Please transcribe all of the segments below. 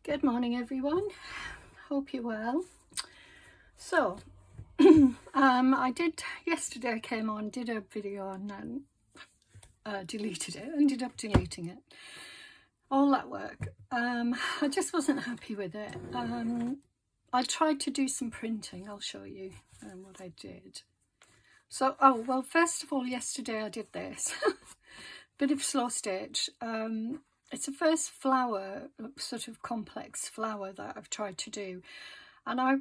Good morning everyone, hope you're well. So I did yesterday, I came on, did a video and then deleted it, ended up deleting it, all that work. I just wasn't happy with it. I tried to do some printing. I'll show you what I did. So well, first of all, yesterday I did this bit of slow stitch. It's the first flower, sort of complex flower that I've tried to do, and I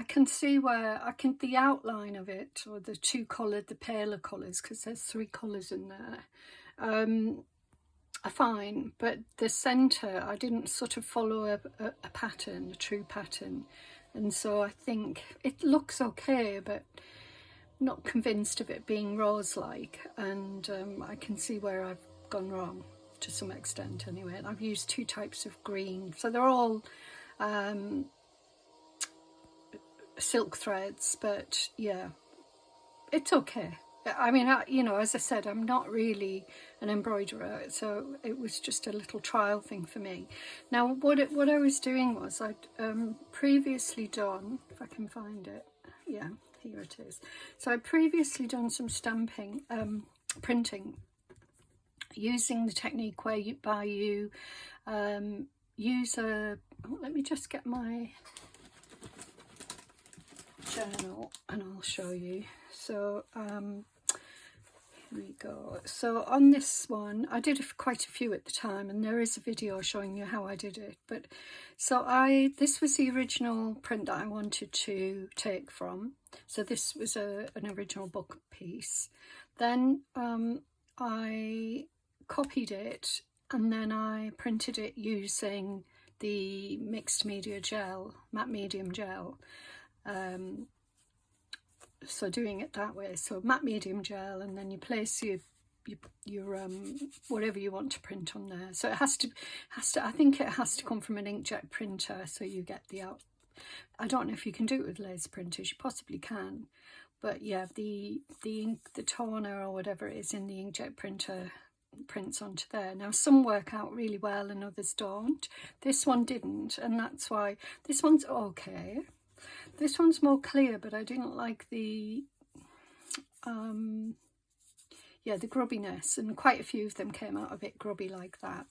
can see where the outline of it, or the the paler colours, because there's 3 colours in there, are fine, but the centre I didn't sort of follow a pattern, a true pattern, and so I think it looks okay, but not convinced of it being rose-like, and I can see where I've gone wrong to some extent anyway. And I've used 2 types of green, so they're all silk threads, but yeah, it's okay. I mean, you know, as I said, I'm not really an embroiderer, so it was just a little trial thing for me. Now what I was doing was, I'd previously done, if I can find it, yeah, here it is. So I'd previously done some stamping, printing, using the technique where you use a, let me just get my journal and I'll show you. So here we go. So on this one, I did quite a few at the time, and there is a video showing you how I did it. But so this was the original print that I wanted to take from. So this was an original book piece. Then I copied it, and then I printed it using the mixed media gel, matte medium gel. So doing it that way, so matte medium gel, and then you place your whatever you want to print on there. So it has to I think it has to come from an inkjet printer, so you get the out. I don't know if you can do it with laser printers, you possibly can, but yeah, the toner or whatever it is in the inkjet printer prints onto there. Now some work out really well and others don't. This one didn't, and that's why this one's okay. This one's more clear, but I didn't like the yeah, the grubbiness, and quite a few of them came out a bit grubby like that.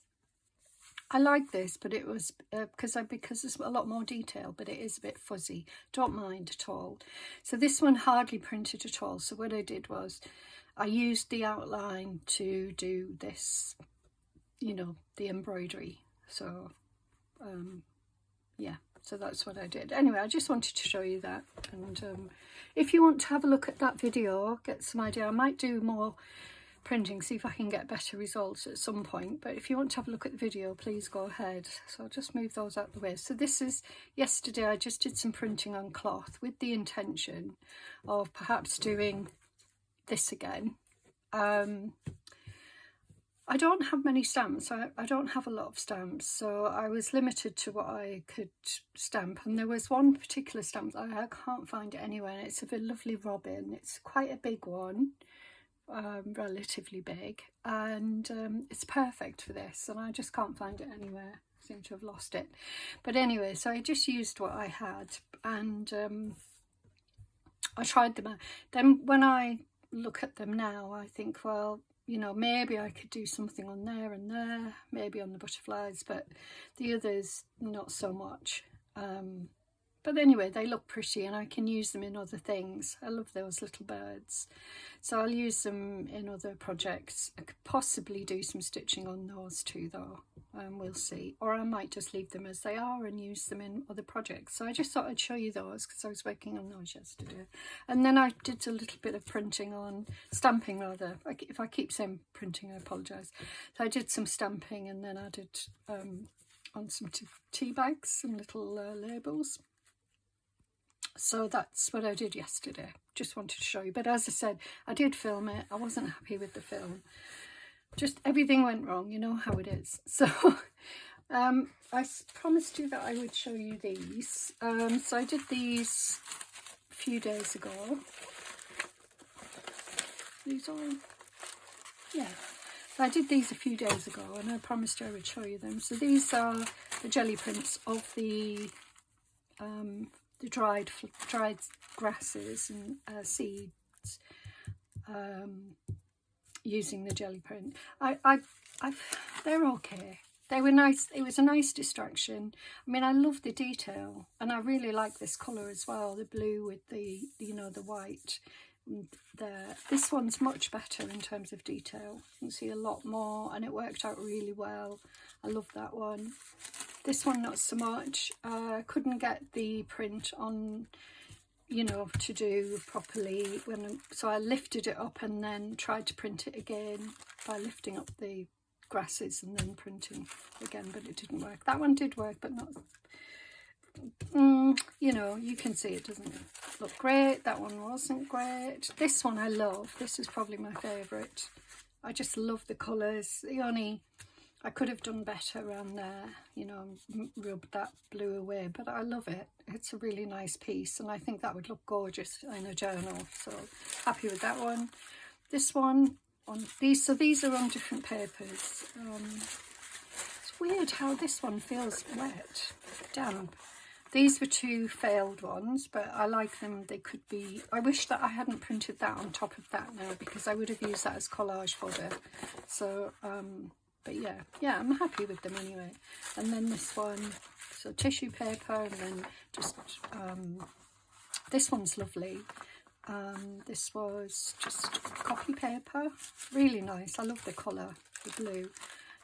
I like this, but it was because there's a lot more detail, but it is a bit fuzzy. Don't mind at all. So this one hardly printed at all. So what I did was I used the outline to do this, you know, the embroidery. So yeah, so that's what I did. Anyway, I just wanted to show you that, and if you want to have a look at that video, get some idea, I might do more printing, see if I can get better results at some point. But if you want to have a look at the video, please go ahead. So I'll just move those out of the way. So this is yesterday, I just did some printing on cloth with the intention of perhaps doing this again. I don't have many stamps. I don't have a lot of stamps, so I was limited to what I could stamp. And there was one particular stamp that I can't find it anywhere. It's of a lovely robin. It's quite a big one, relatively big, and it's perfect for this, and I just can't find it anywhere. I seem to have lost it. But anyway, so I just used what I had, and I tried them out. Then when I look at them now, I think, well, you know, maybe I could do something on there and there, maybe on the butterflies, but the others not so much. But anyway, they look pretty, and I can use them in other things. I love those little birds, so I'll use them in other projects. I could possibly do some stitching on those too, though. We'll see. Or I might just leave them as they are and use them in other projects. So I just thought I'd show you those because I was working on those yesterday. And then I did a little bit of printing on, stamping rather. If I keep saying printing, I apologise. So I did some stamping, and then I did on some tea bags, some little labels. So that's what I did yesterday. Just wanted to show you. But as I said, I did film it. I wasn't happy with the film. Just everything went wrong, you know how it is. So I promised you that I would show you these. So I did these a few days ago. These all, yeah. So I did these a few days ago, and I promised you I would show you them. So these are the jelly prints of the dried grasses and seeds, using the jelly print. They're okay. They were nice. It was a nice distraction. I mean, I love the detail, and I really like this colour as well, the blue with the, you know, the white there. This one's much better in terms of detail. You can see a lot more, and it worked out really well. I love that one. This one not so much. Couldn't get the print on, you know, to do properly so I lifted it up and then tried to print it again by lifting up the grasses and then printing again, but it didn't work. That one did work, but not, you know, you can see it doesn't look great. That one wasn't great. This one I love. This is probably my favourite. I just love the colours. I could have done better around there, you know, rubbed that blue away, but I love it. It's a really nice piece, and I think that would look gorgeous in a journal, so happy with that one. This one, these are on different papers. It's weird how this one feels wet, damp. These were two failed ones, but I like them. They could be, I wish that I hadn't printed that on top of that now, because I would have used that as collage fodder. So, but yeah, I'm happy with them anyway. And then this one, so tissue paper, and then just, this one's lovely. This was just copy paper, really nice. I love the colour, the blue.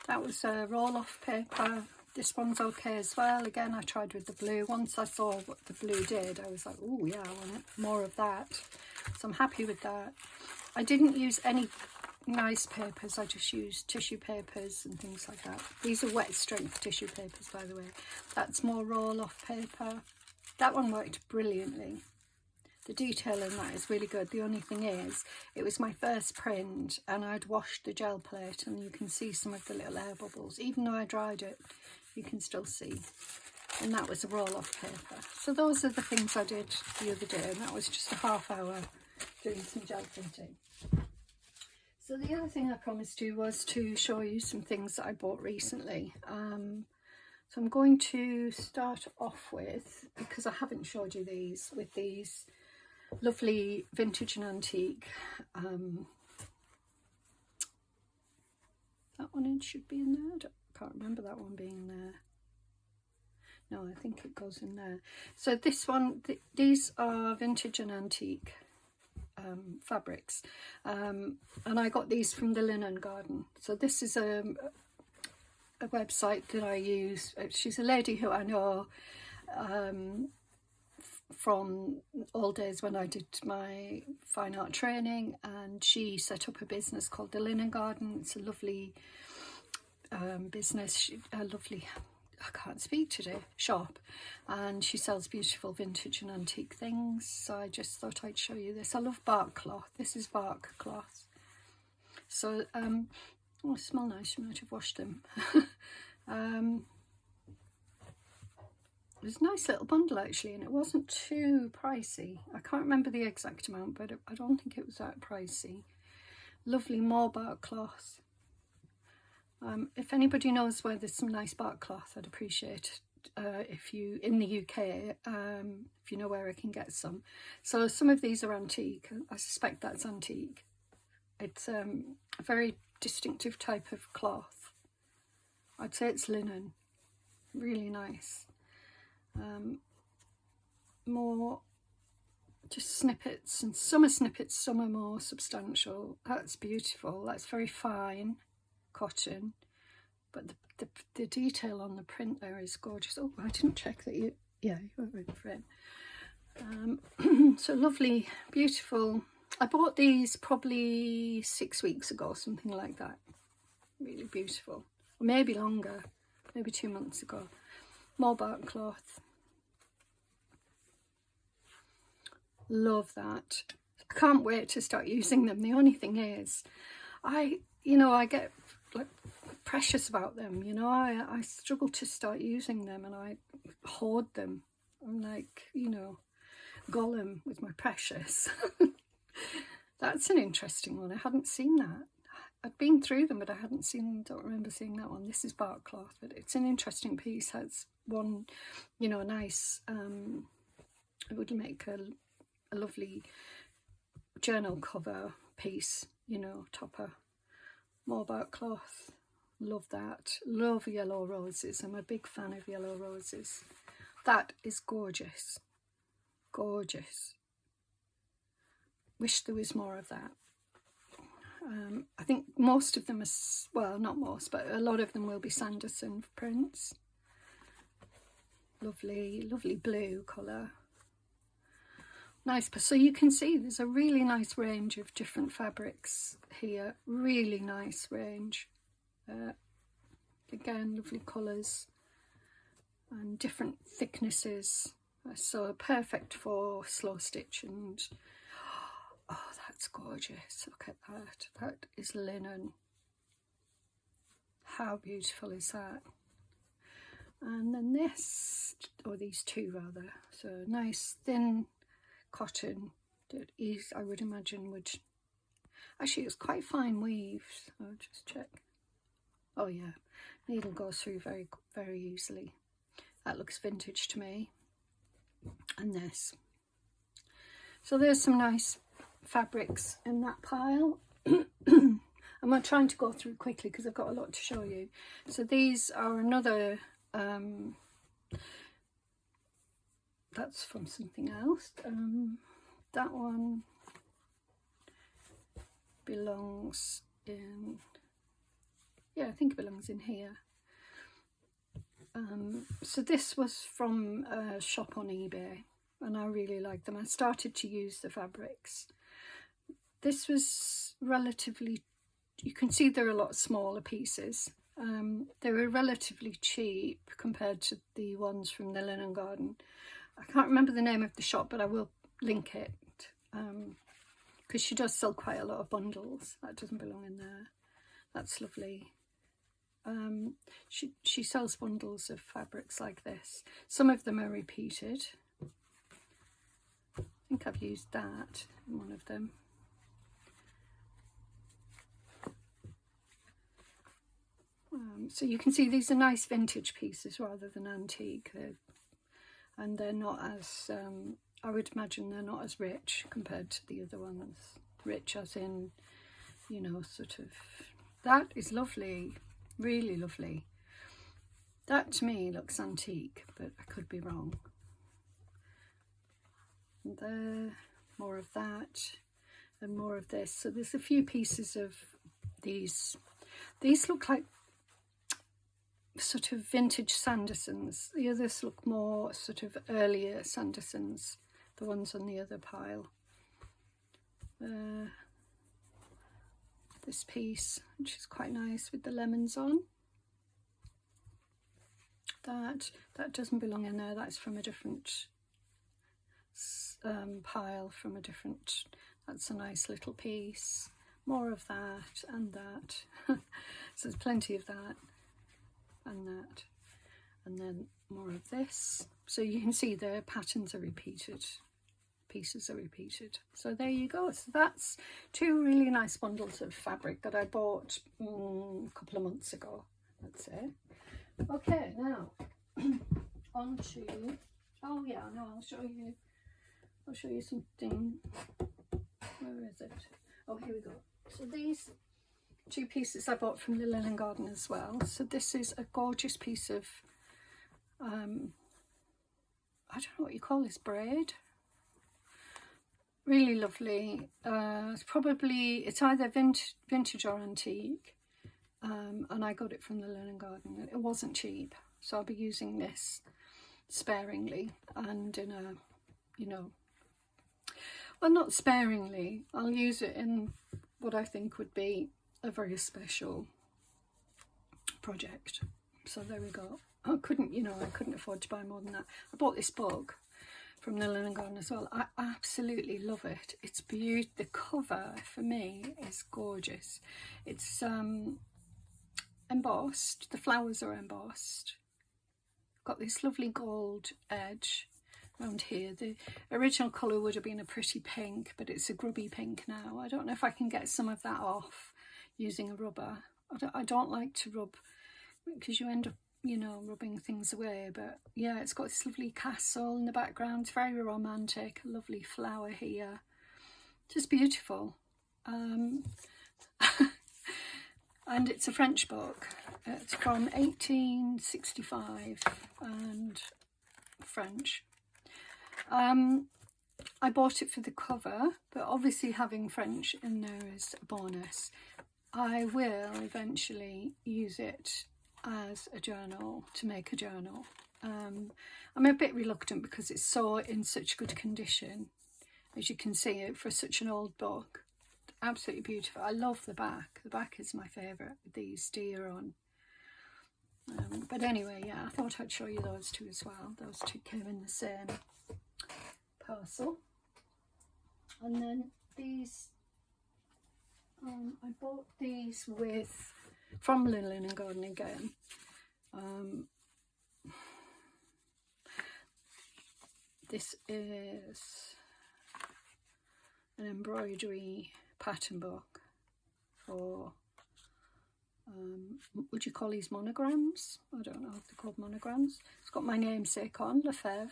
That was a roll-off paper. This one's okay as well. Again, I tried with the blue. Once I saw what the blue did, I was like, oh yeah, I want more of that. So I'm happy with that. I didn't use any nice papers. I just used tissue papers and things like that. These are wet strength tissue papers, by the way. That's more roll-off paper. That one worked brilliantly. The detail in that is really good. The only thing is, it was my first print, and I'd washed the gel plate, and you can see some of the little air bubbles. Even though I dried it, you can still see. And that was a roll-off paper. So those are the things I did the other day, and that was just a half hour doing some gel printing. So the other thing I promised you was to show you some things that I bought recently. So I'm going to start off with, because I haven't showed you these, with these lovely vintage and antique. That one should be in there. I can't remember that one being there. No, I think it goes in there. So this one, these are vintage and antique fabrics, and I got these from the Linen Garden. So this is a website that I use. She's a lady who I know from old days when I did my fine art training, and she set up a business called the Linen Garden. It's a lovely business, a lovely, I can't speak today, shop, and she sells beautiful vintage and antique things. So I just thought I'd show you this. I love bark cloth. This is bark cloth. So oh, they smell nice. You might have washed them. It was a nice little bundle actually, and it wasn't too pricey. I can't remember the exact amount, but I don't think it was that pricey. Lovely more bark cloth. If anybody knows where there's some nice bark cloth, I'd appreciate if you, in the UK, if you know where I can get some. So some of these are antique. I suspect that's antique. It's a very distinctive type of cloth. I'd say it's linen. Really nice. More just snippets, and some are snippets, some are more substantial. That's beautiful. That's very fine cotton, but the detail on the print there is gorgeous. Oh, I didn't check that you were in frame. So lovely, beautiful. I bought these probably 6 weeks ago, something like that. Really beautiful. Or maybe longer, maybe 2 months ago. More bark cloth. Love that. I can't wait to start using them. The only thing is, I get like precious about them, you know. I struggle to start using them, and I hoard them. I'm like, you know, Gollum with my precious. That's an interesting one. I hadn't seen that. I'd been through them, but I hadn't seen, don't remember seeing that one. This is bark cloth, but it's an interesting piece. Has one, you know, a nice, it would make a lovely journal cover piece, you know, topper. More bark cloth. Love that. Love yellow roses. I'm a big fan of yellow roses. That is gorgeous. Gorgeous. Wish there was more of that. I think most of them are, well, not most, but a lot of them will be Sanderson prints. Lovely, lovely blue colour. Nice, so you can see there's a really nice range of different fabrics here. Really nice range. Again, lovely colours and different thicknesses. So perfect for slow stitch. And oh, that's gorgeous. Look at that. That is linen. How beautiful is that? And then this, or these two rather. So nice thin cotton that is, I would imagine, would actually, it's quite fine weaves. I'll just check. Oh yeah, needle goes through very, very easily. That looks vintage to me. And this. So there's some nice fabrics in that pile. I'm trying to go through quickly because I've got a lot to show you. So these are another, that's from something else. That one belongs in, yeah, I think it belongs in here. So this was from a shop on eBay, and I really like them. I started to use the fabrics. This was relatively, you can see they're a lot smaller pieces. They were relatively cheap compared to the ones from the Linen Garden. I can't remember the name of the shop, but I will link it, because she does sell quite a lot of bundles. That doesn't belong in there. That's lovely. She sells bundles of fabrics like this. Some of them are repeated. I think I've used that in one of them. So you can see these are nice vintage pieces rather than antique, and they're not as, I would imagine they're not as rich compared to the other ones. Rich as in, you know, sort of, that is lovely, really lovely. That to me looks antique, but I could be wrong. And there, more of that, and more of this. So there's a few pieces of these. These look like sort of vintage Sandersons. The others look more sort of earlier Sandersons, the ones on the other pile. This piece, which is quite nice with the lemons on. That doesn't belong in there. That's from a different pile, from a different, that's a nice little piece. More of that and that. So there's plenty of that and that, and then more of this. So you can see the patterns are repeated, pieces are repeated. So there you go. So that's two really nice bundles of fabric that I bought a couple of months ago. That's it. Okay, now on to, oh yeah, no, I'll show you something. Where is it? Oh, here we go. So these two pieces I bought from the Linen Garden as well. So this is a gorgeous piece of, I don't know what you call this, braid. Really lovely. It's either vintage or antique. And I got it from the Linen Garden. It wasn't cheap, so I'll be using this sparingly and in a, you know, well, not sparingly. I'll use it in what I think would be a very special project. So there we go. I couldn't afford to buy more than that. I bought this book from the Linen Garden as well. I absolutely love it. It's beautiful. The cover for me is gorgeous. It's embossed. The flowers are embossed. Got this lovely gold edge around here. The original colour would have been a pretty pink, but it's a grubby pink now. I don't know if I can get some of that off. using a rubber. I don't like to rub, because you end up, you know, rubbing things away. But yeah, it's got this lovely castle in the background. It's very romantic. A lovely flower here. Just beautiful. And it's a French book. It's from 1865 and French. I bought it for the cover, but obviously having French in there is a bonus. I will eventually use it as a journal, to make a journal. I'm a bit reluctant because it's so in such good condition, as you can see, it for such an old book. Absolutely beautiful. I love the back. The back is my favourite, with these deer on. But anyway, yeah, I thought I'd show you those two as well. Those two came in the same parcel. And then these, I bought these from Linen and Garden again. This is an embroidery pattern book for, would you call these monograms? I don't know if they're called monograms. It's got my namesake on, Lefebvre.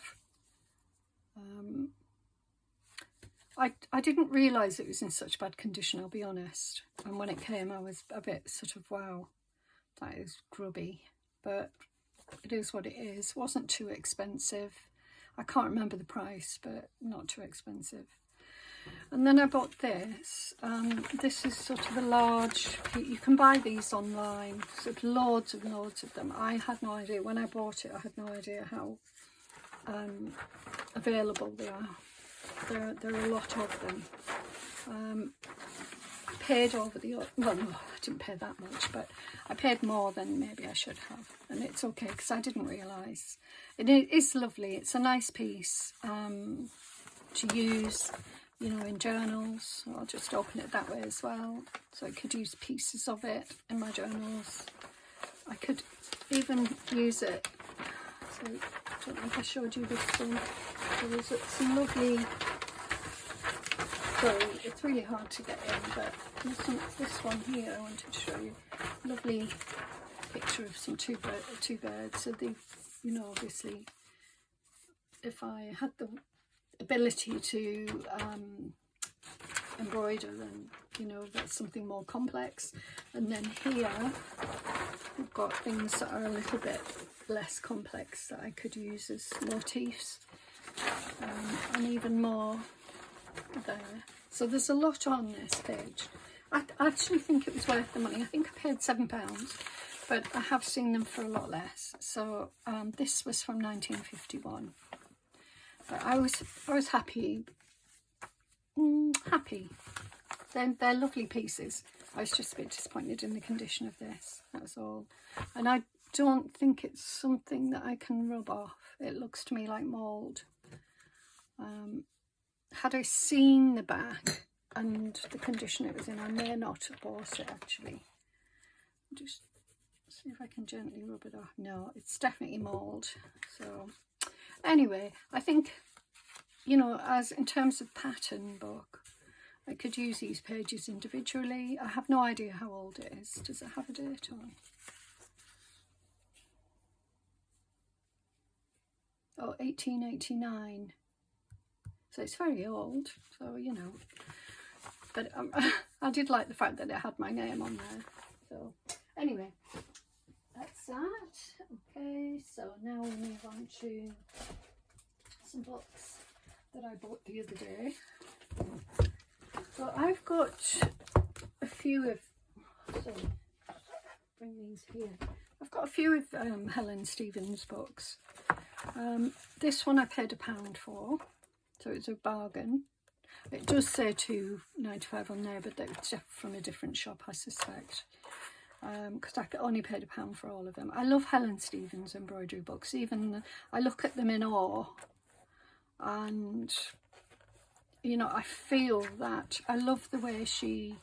I didn't realise it was in such bad condition, I'll be honest. And when it came, I was a bit sort of, wow, that is grubby. But it is what it is. It wasn't too expensive. I can't remember the price, but not too expensive. And then I bought this. This is sort of a large, you can buy these online, sort of loads and loads of them. I had no idea, when I bought it, I had no idea how available they are. There are a lot of them. I paid over the, well, no, I didn't pay that much, but I paid more than maybe I should have. And it's okay, because I didn't realise. It is lovely. It's a nice piece to use, you know, in journals. I'll just open it that way as well. So I could use pieces of it in my journals. I could even use it. So I don't know if I showed you this one. There was some lovely, sorry, it's really hard to get in, but this one here I wanted to show you. Lovely picture of some two birds. So they, you know, obviously, if I had the ability to embroider, then, you know, that's something more complex. And then here we've got things that are a little bit less complex that I could use as motifs, and even more there. So there's a lot on this page. I actually think it was worth the money. I think I paid £7, but I have seen them for a lot less. So this was from 1951. But I was happy. Happy. They're lovely pieces. I was just a bit disappointed in the condition of this. That was all. And I don't think it's something that I can rub off. It looks to me like mould. Had I seen the back and the condition it was in, I may not have bought it actually. Just see if I can gently rub it off. No, it's definitely mould. So anyway, I think, you know, as in terms of pattern book, I could use these pages individually. I have no idea how old it is. Does it have a date on? Oh, 1889. So it's very old. So, you know. But I did like the fact that it had my name on there. So anyway, that's that. Okay, so now we move on to some books that I bought the other day. So I've got a few of, sorry, bring these here. I've got a few of Helen Stevens' books. This one I paid £1 for, so it's a bargain. It does say £2.95 on there, but it's from a different shop, I suspect, because I only paid £1 for all of them. I love Helen Stevens' embroidery books. Even I look at them in awe, and you know, I feel that I love the way she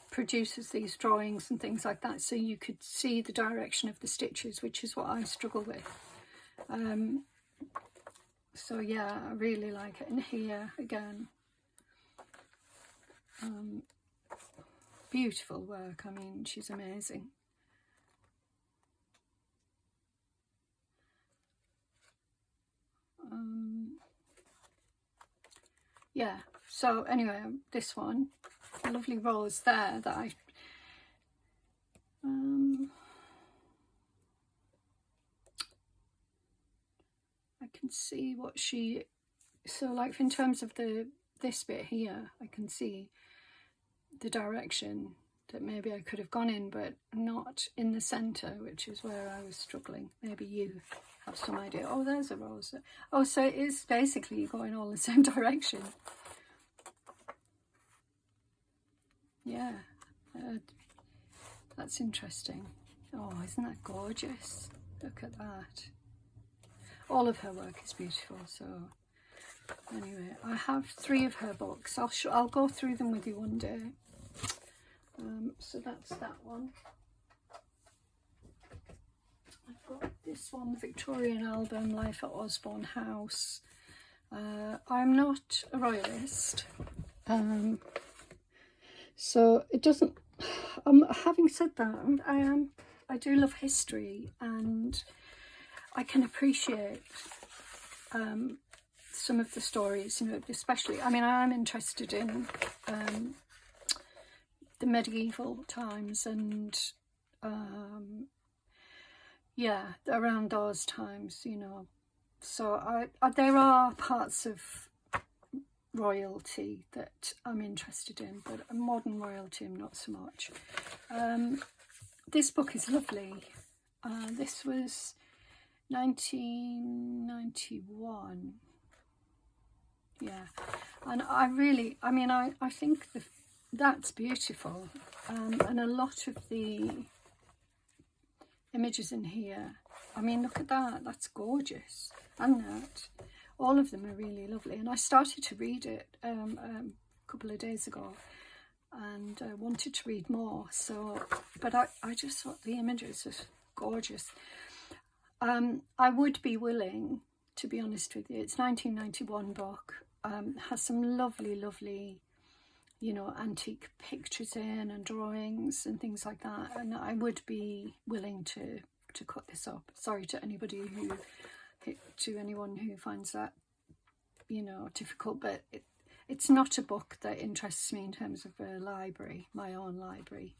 produces these drawings and things like that, so you could see the direction of the stitches, which is what I struggle with. So yeah, I really like it. And here again, beautiful work. I mean, she's amazing. Yeah, so anyway, this one, a lovely rose there that I can see what she, so like in terms of this bit here, I can see the direction that maybe I could have gone in, but not in the centre, which is where I was struggling. Maybe you have some idea. Oh, there's a rose. Oh, so it is basically going all the same direction. Yeah, that's interesting. Oh, isn't that gorgeous? Look at that. All of her work is beautiful. So anyway, I have 3 of her books. I'll go through them with you one day. So that's that one. I've got this one, the Victorian album, Life at Osborne House. I'm not a royalist, so it doesn't. Having said that, I do love history, and I can appreciate some of the stories, you know, especially, I mean, I am interested in the medieval times and yeah, around those times, you know. So there are parts of royalty that I'm interested in, but modern royalty I'm not so much. This book is lovely. This was 1991. Yeah, and I think that's beautiful, and a lot of the images in here, I mean, look at that, that's gorgeous, and that all of them are really lovely. And I started to read it a couple of days ago, and I wanted to read more, so but I just thought the images are gorgeous. I would be willing, to be honest with you, it's 1991 book, has some lovely, you know, antique pictures in and drawings and things like that, and I would be willing to cut this up. Sorry to anyone who finds that, you know, difficult, but it's not a book that interests me in terms of a library, my own library.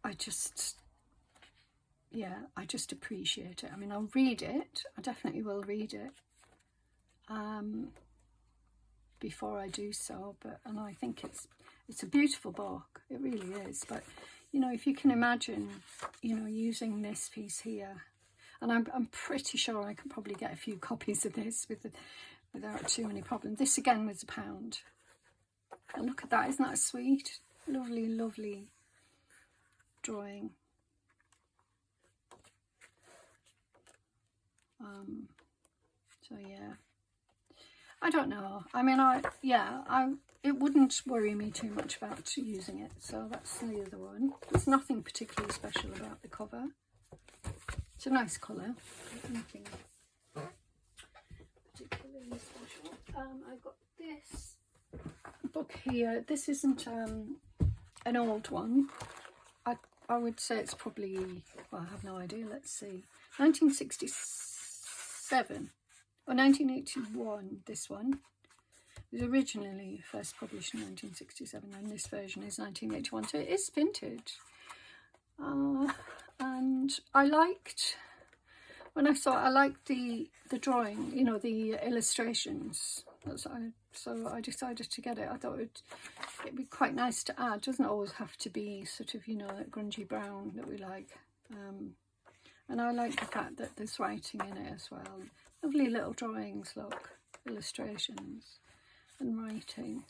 I just appreciate it. I mean, I'll read it. I definitely will read it before I do so. And I think it's a beautiful book. It really is. But you know, if you can imagine, you know, using this piece here, and I'm pretty sure I could probably get a few copies of this without too many problems. This again was £1. And look at that! Isn't that sweet? Lovely drawing. So yeah, I don't know. I mean, it wouldn't worry me too much about using it. So that's the other one. There's nothing particularly special about the cover. It's a nice colour. Nothing particularly special. I've got this book here. This isn't an old one. I would say it's probably, well, I have no idea. Let's see, 1967 or 1981. This one was originally first published in 1967, and this version is 1981, so it is vintage. And I liked, when I saw it, I liked the drawing, you know, the illustrations. So I decided to get it. I thought it'd be quite nice to add. It doesn't always have to be sort of, you know, that grungy brown that we like. And I like the fact that there's writing in it as well. Lovely little drawings, look, illustrations and writing.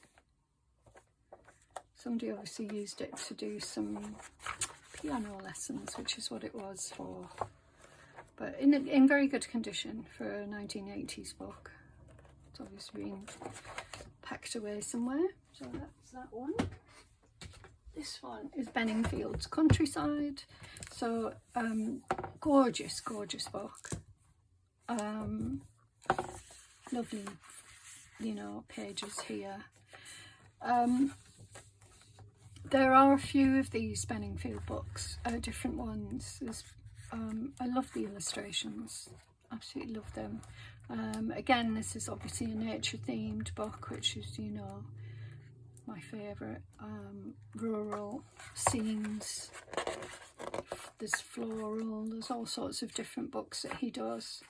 Somebody obviously used it to do some piano lessons, which is what it was for. But in very good condition for a 1980s book. It's obviously been packed away somewhere. So that's that one. This one is Benningfield's Countryside. So gorgeous book. Lovely, you know, pages here. There are a few of these Benningfield books, different ones. I love the illustrations, absolutely love them. Again, this is obviously a nature themed book, which is, you know, my favourite. Rural scenes, there's floral, there's all sorts of different books that he does.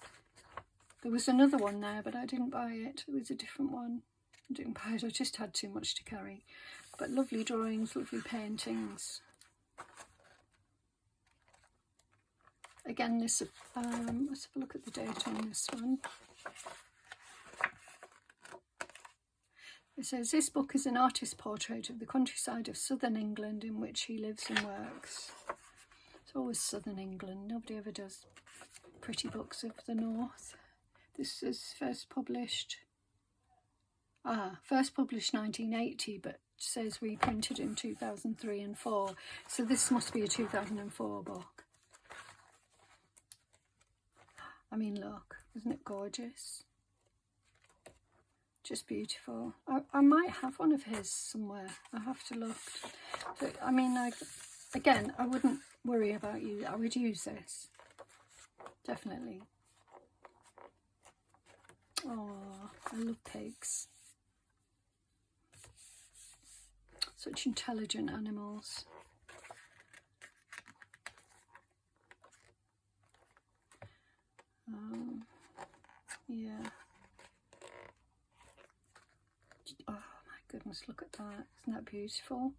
There was another one there, but I didn't buy it. It was a different one. I didn't buy it, I just had too much to carry. But lovely drawings, lovely paintings. Again, this, let's have a look at the date on this one. It says, this book is an artist's portrait of the countryside of southern England in which he lives and works. It's always southern England. Nobody ever does pretty books of the north. This is first published 1980, but says reprinted in 2003 and 4. So this must be a 2004 book. I mean, look, isn't it gorgeous? Just beautiful. I might have one of his somewhere. I have to look. But I mean, again, I wouldn't worry about you. I would use this. Definitely. Oh, I love pigs. Such intelligent animals. Yeah. Oh my goodness, look at that. Isn't that beautiful?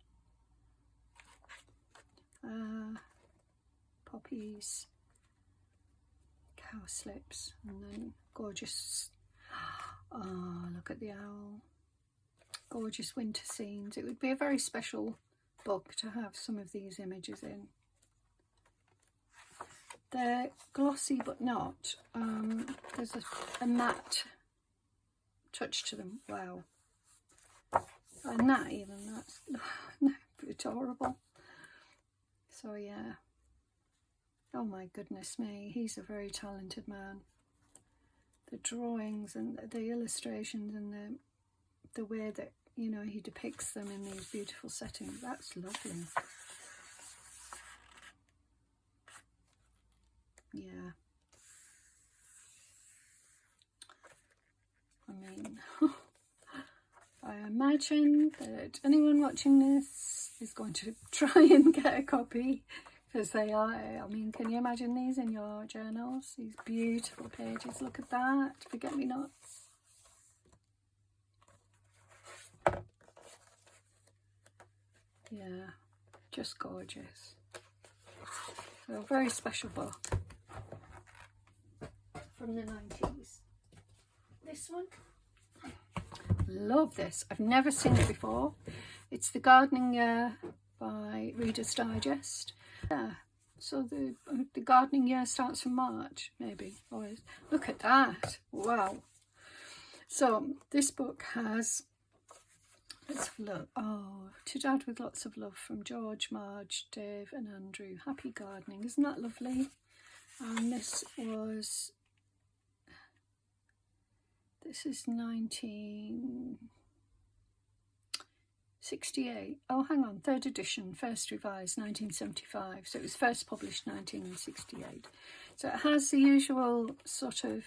Poppies, cowslips, and then gorgeous. Oh, look at the owl. Gorgeous winter scenes. It would be a very special book to have some of these images in. They're glossy but not. There's a matte touch to them. Wow. And that even, that's adorable. So yeah. Oh my goodness me, he's a very talented man. The drawings and the illustrations and the way that, you know, he depicts them in these beautiful settings, that's lovely. Yeah. I mean, I imagine that anyone watching this is going to try and get a copy, because they are, I mean, can you imagine these in your journals? These beautiful pages, look at that, forget-me-nots. Yeah, just gorgeous. So a very special book from the 90s. This one, love this. I've never seen it before. It's The Gardening Year by Reader's Digest. Yeah, so the gardening year starts from March, maybe. Always. Look at that. Wow. So this book has, let's have a look. Oh, To Dad with Lots of Love from George, Marge, Dave and Andrew. Happy gardening. Isn't that lovely? And this is 1968. Oh, hang on, third edition, first revised 1975. So it was first published 1968. So it has the usual sort of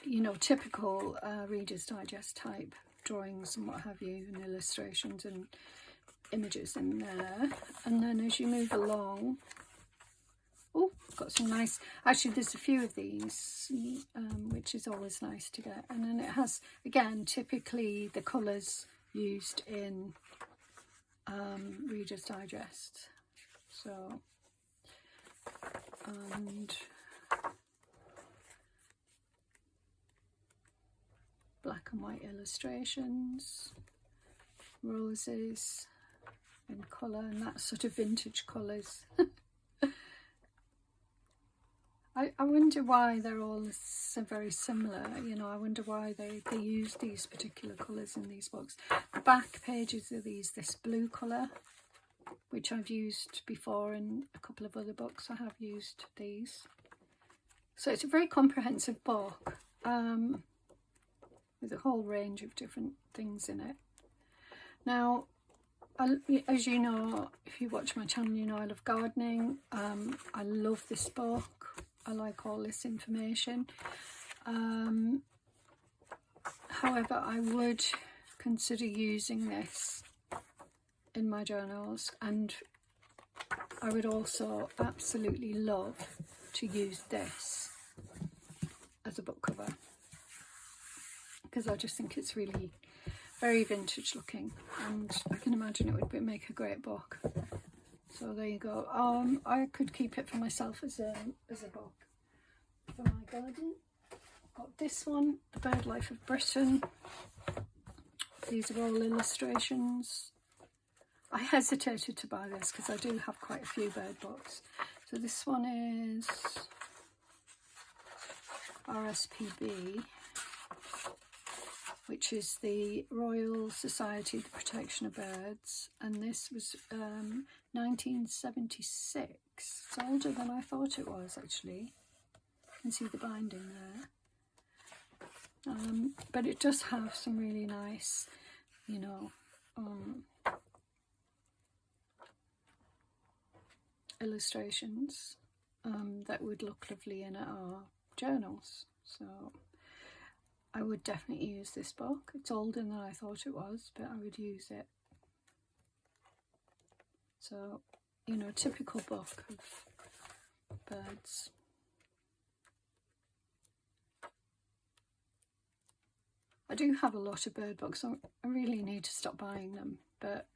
you know, typical Reader's Digest type drawings and what have you, and illustrations and images in there. And then as you move along, oh, got some nice, actually there's a few of these, which is always nice to get. And then it has, again, typically the colours used in Reader's Digest. So, and black and white illustrations, roses in colour, and that sort of vintage colours. I wonder why they're all so very similar, you know. I wonder why they use these particular colours in these books. The back pages are this blue colour, which I've used before in a couple of other books. I have used these. So it's a very comprehensive book. with a whole range of different things in it. Now, as you know, if you watch my channel, you know I love gardening. I love this book. I like all this information. However, I would consider using this in my journals, and I would also absolutely love to use this as a book cover, because I just think it's really very vintage looking, and I can imagine it would make a great book. So there you go. I could keep it for myself as a book for my garden. I've got this one, The Bird Life of Britain. These are all illustrations. I hesitated to buy this because I do have quite a few bird books. So this one is RSPB, which is the Royal Society of the Protection of Birds, and this was 1976. It's older than I thought it was, actually. You can see the binding there. But it does have some really nice, you know, illustrations that would look lovely in our journals. So I would definitely use this book. It's older than I thought it was, but I would use it. So, you know, typical book of birds. I do have a lot of bird books, so I really need to stop buying them. But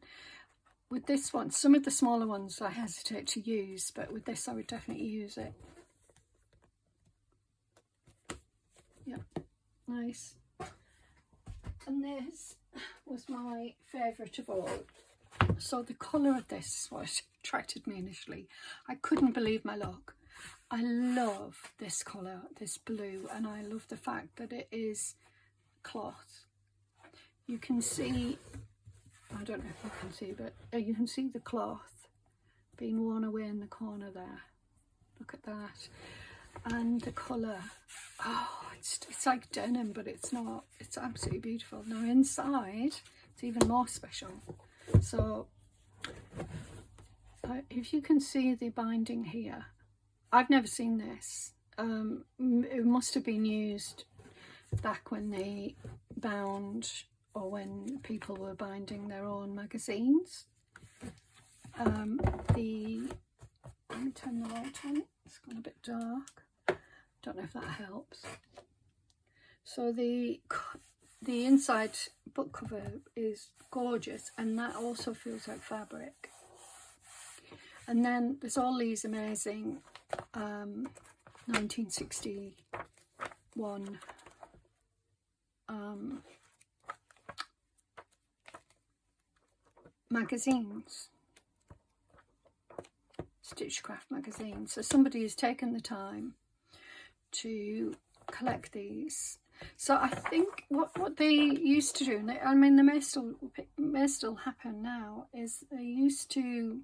with this one, some of the smaller ones I hesitate to use, but with this I would definitely use it. Yeah, nice. And this was my favourite of all. So the colour of this is what attracted me initially. I couldn't believe my luck. I love this colour, this blue, and I love the fact that it is cloth. You can see, I don't know if you can see, but you can see the cloth being worn away in the corner there. Look at that. And the colour, oh, it's like denim, but it's not. It's absolutely beautiful. Now inside, it's even more special. So if you can see the binding here, I've never seen this. It must have been used back when they bound, or when people were binding their own magazines. Let me turn the light on. It's gone a bit dark. Don't know if that helps. So the inside book cover is gorgeous, and that also feels like fabric. And then there's all these amazing 1961 magazines, Stitchcraft magazines. So somebody has taken the time to collect these. So I think what they used to do, and I mean, they may still happen now, is they used to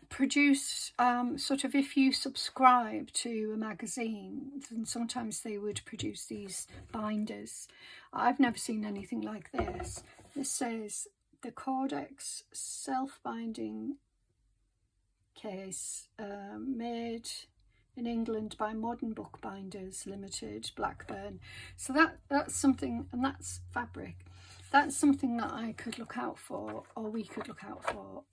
produce sort of, if you subscribe to a magazine, then sometimes they would produce these binders. I've never seen anything like this. This says the Codex self-binding case, made in England by Modern Bookbinders Limited, Blackburn. So that's something, and that's fabric. That's something that I could look out for, or we could look out for.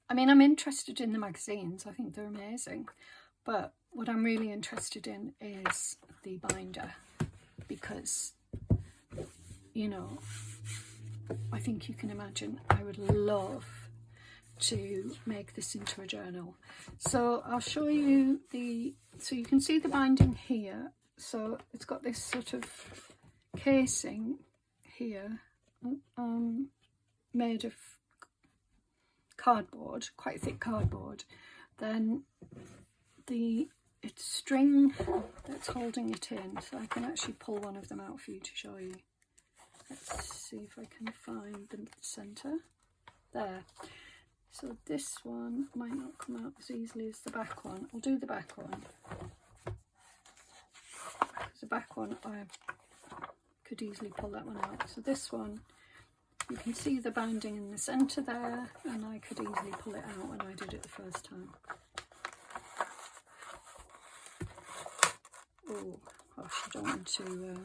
I mean, I'm interested in the magazines. I think they're amazing. But what I'm really interested in is the binder, because, you know, I think you can imagine I would love to make this into a journal. So I'll show you so you can see the binding here. So it's got this sort of casing here, made of cardboard, quite thick cardboard. Then it's string that's holding it in, so I can actually pull one of them out for you to show you. Let's see if I can find the center there. So this one might not come out as easily as the back one. I'll do the back one. Because the back one, I could easily pull that one out. So this one, you can see the binding in the centre there, and I could easily pull it out when I did it the first time. Oh gosh, I don't want to,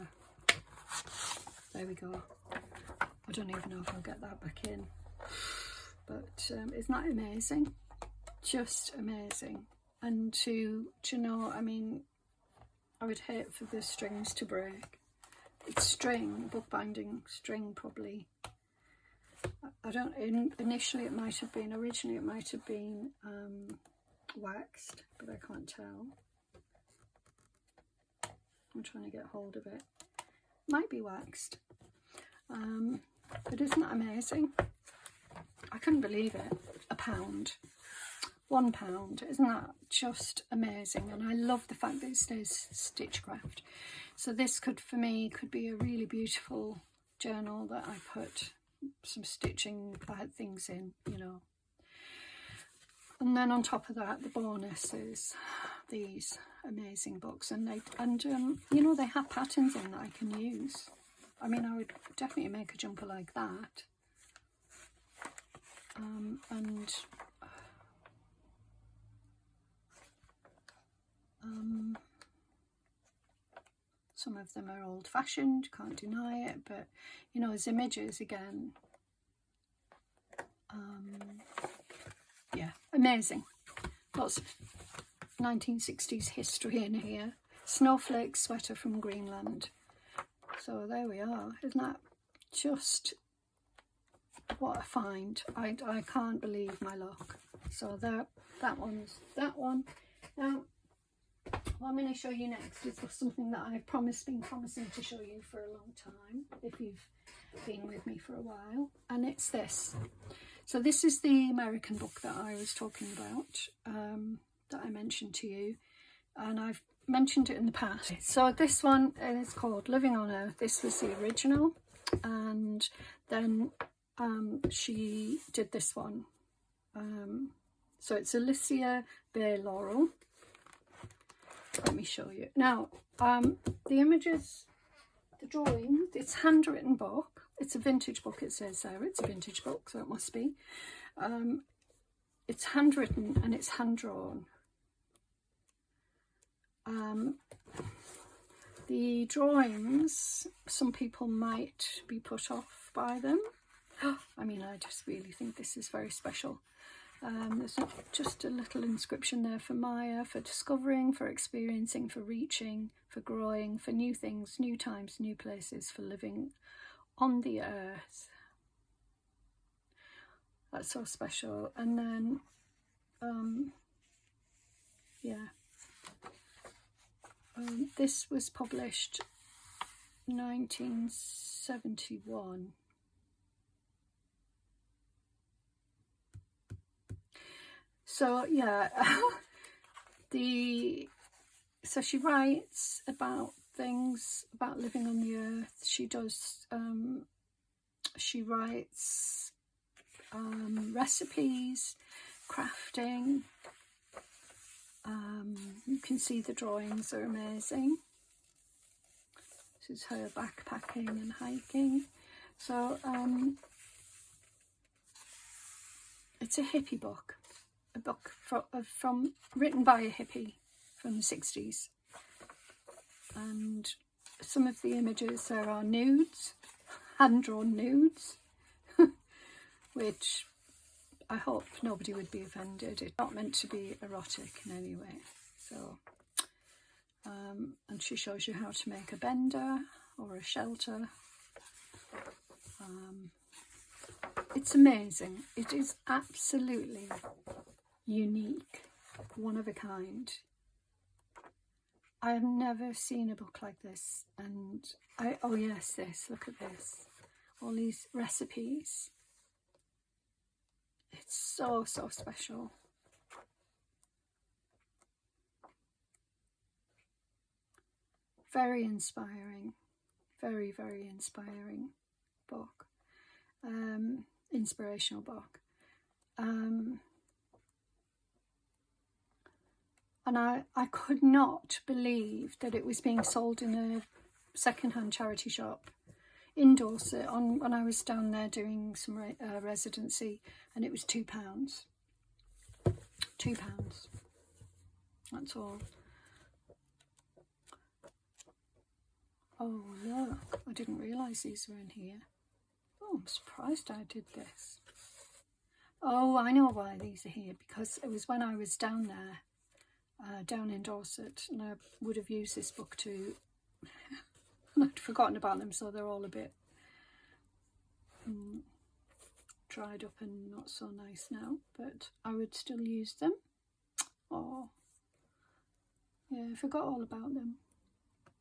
there we go. I don't even know if I'll get that back in. But isn't that amazing? Just amazing. And to know, I mean, I would hate for the strings to break. It's string, bookbinding string probably. I don't, initially it might have been, originally it might have been waxed, but I can't tell. I'm trying to get hold of it. Might be waxed. But isn't that amazing? I couldn't believe it. £1. £1. Isn't that just amazing? And I love the fact that it says Stitchcraft. So this could, for me, could be a really beautiful journal that I put some stitching things in, you know. And then on top of that, the bonus is these amazing books, and you know, they have patterns in that I can use. I mean, I would definitely make a jumper like that. Some of them are old-fashioned, can't deny it, but you know, as images again, yeah, amazing. Lots of 1960s history in here. Snowflake sweater from Greenland. So there we are. Isn't that just what a find? I can't believe my luck. So there, that one's that one. Now, what I'm going to show you next is something that I've been promising to show you for a long time, if you've been with me for a while, and it's this. So this is the American book that I was talking about, that I mentioned to you, and I've mentioned it in the past. So this one is called Living on Earth. This was the original, and then she did this one. So it's Alicia Bay Laurel. Let me show you. Now, the images, the drawing, it's handwritten book. It's a vintage book, it says there. It's a vintage book, so it must be. It's handwritten and it's hand-drawn. The drawings, some people might be put off by them. I mean, I just really think this is very special. There's just a little inscription there for Maya, for discovering, for experiencing, for reaching, for growing, for new things, new times, new places, for living on the earth. That's so special. And then, yeah, this was published 1971. So yeah, so she writes about things, about living on the earth. She does, she writes recipes, crafting. You can see the drawings are amazing. This is her backpacking and hiking. So it's a hippie book. A book written by a hippie from the 60s, and some of the images there are nudes, hand-drawn nudes, which I hope nobody would be offended. It's not meant to be erotic in any way. So, and she shows you how to make a bender or a shelter. It's amazing. It is absolutely unique, one of a kind. I have never seen a book like this, and oh yes, this, look at this, all these recipes. It's so special. Very inspiring, very inspiring book, inspirational book. And I could not believe that it was being sold in a second-hand charity shop in Dorset when I was down there doing some residency, and it was £2. £2. That's all. Oh look, I didn't realise these were in here. Oh, I'm surprised I did this. Oh, I know why these are here, because it was when I was down there, down in Dorset, and I would have used this book too. And I'd forgotten about them, so they're all a bit dried up and not so nice now, but I would still use them. Oh, yeah, I forgot all about them.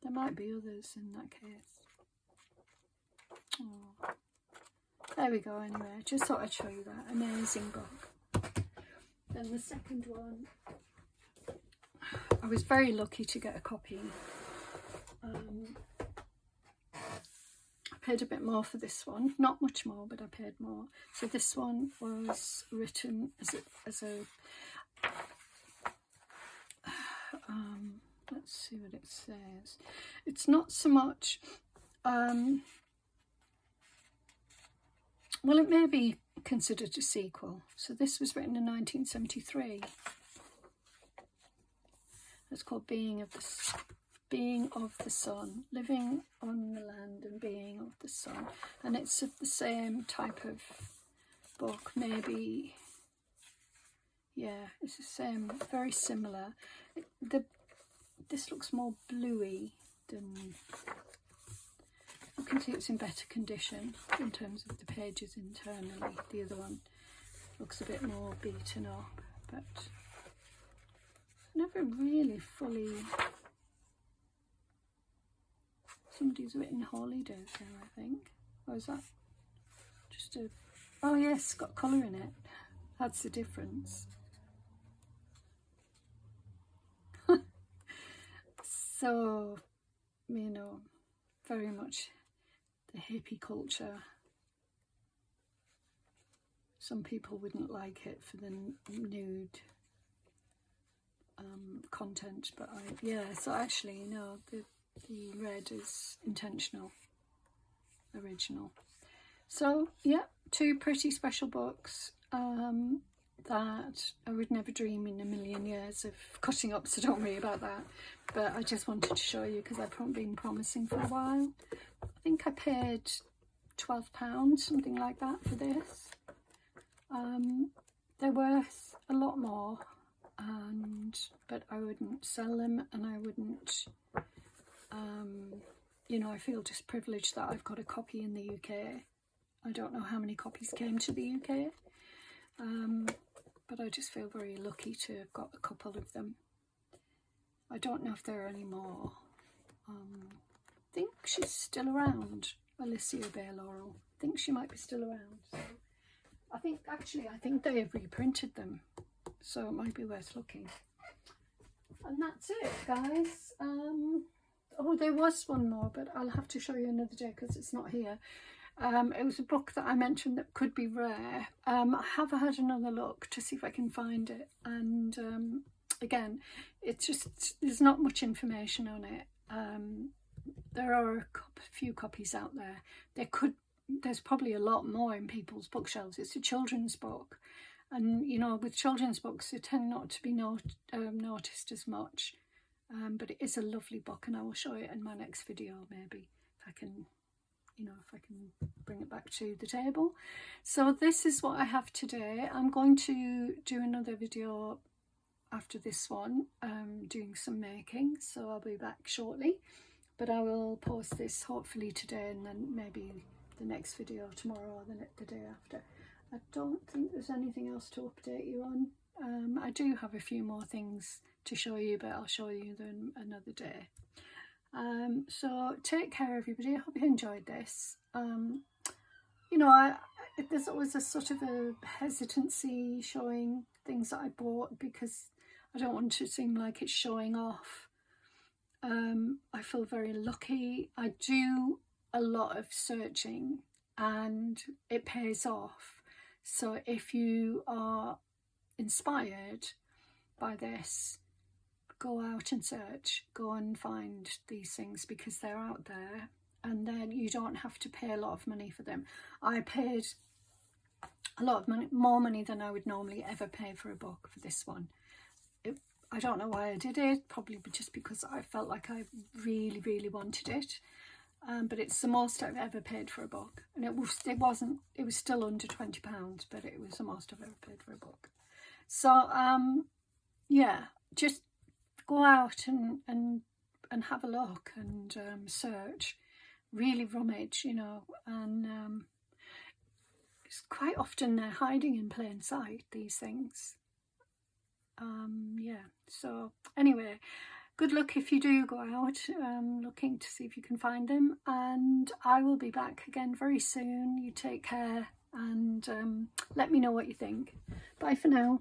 There might be others in that case. Oh, there we go. Anyway, I just thought I'd show you that amazing book. Then the second one, I was very lucky to get a copy. I paid a bit more for this one, not much more, but I paid more. So this one was written as a let's see what it says. It's not so much, well, it may be considered a sequel. So this was written in 1973. It's called Being of the Sun, Living on the Land and Being of the Sun. And it's the same type of book, maybe. Yeah, it's the same, very similar. This looks more bluey than, you can see it's in better condition in terms of the pages internally. The other one looks a bit more beaten up, but never really fully. Somebody's written holidays there, I think. Or is that just a, oh yes, it's got colour in it. That's the difference. So, you know, very much the hippie culture. Some people wouldn't like it for the nude content, but yeah, so actually, no, the red is intentional, original. So, yeah, two pretty special books that I would never dream in a million years of cutting up, so don't worry about that. But I just wanted to show you because I've been promising for a while. I think I paid £12, something like that, for this. They're worth a lot more, but I wouldn't sell them, and I wouldn't, you know, I feel just privileged that I've got a copy in the UK. I don't know how many copies came to the UK, but I just feel very lucky to have got a couple of them. I don't know if there are any more. I think she's still around, Alicia Bay Laurel. I think she might be still around. So I think they have reprinted them, so it might be worth looking. And that's it, guys. Oh, there was one more, but I'll have to show you another day because it's not here. It was a book that I mentioned that could be rare. I have had another look to see if I can find it, and again, it's just, there's not much information on it. There are a few copies out there. There's probably a lot more in people's bookshelves. It's a children's book, and you know, with children's books they tend not to be noticed as much, but it is a lovely book, and I will show it in my next video, maybe, if I can, you know, if I can bring it back to the table. So this is what I have today. I'm going to do another video after this one, doing some making, so I'll be back shortly, but I will post this hopefully today, and then maybe the next video tomorrow or the day after. I don't think there's anything else to update you on. I do have a few more things to show you, but I'll show you them another day. So take care, everybody. I hope you enjoyed this. You know, there's always a sort of a hesitancy showing things that I bought because I don't want to seem like it's showing off. I feel very lucky. I do a lot of searching and it pays off. So if you are inspired by this, go out and search, go and find these things, because they're out there, and then you don't have to pay a lot of money for them. I paid a lot of money, more money than I would normally ever pay for a book for this one. I don't know why I did it, probably just because I felt like I really, really wanted it. But it's the most I've ever paid for a book, and it was still under £20, but it was the most I've ever paid for a book. So yeah, just go out and have a look and search, really rummage, you know, and it's quite often they're hiding in plain sight, these things. Yeah, so anyway, good luck if you do go out looking to see if you can find them, and I will be back again very soon. You take care, and let me know what you think. Bye for now.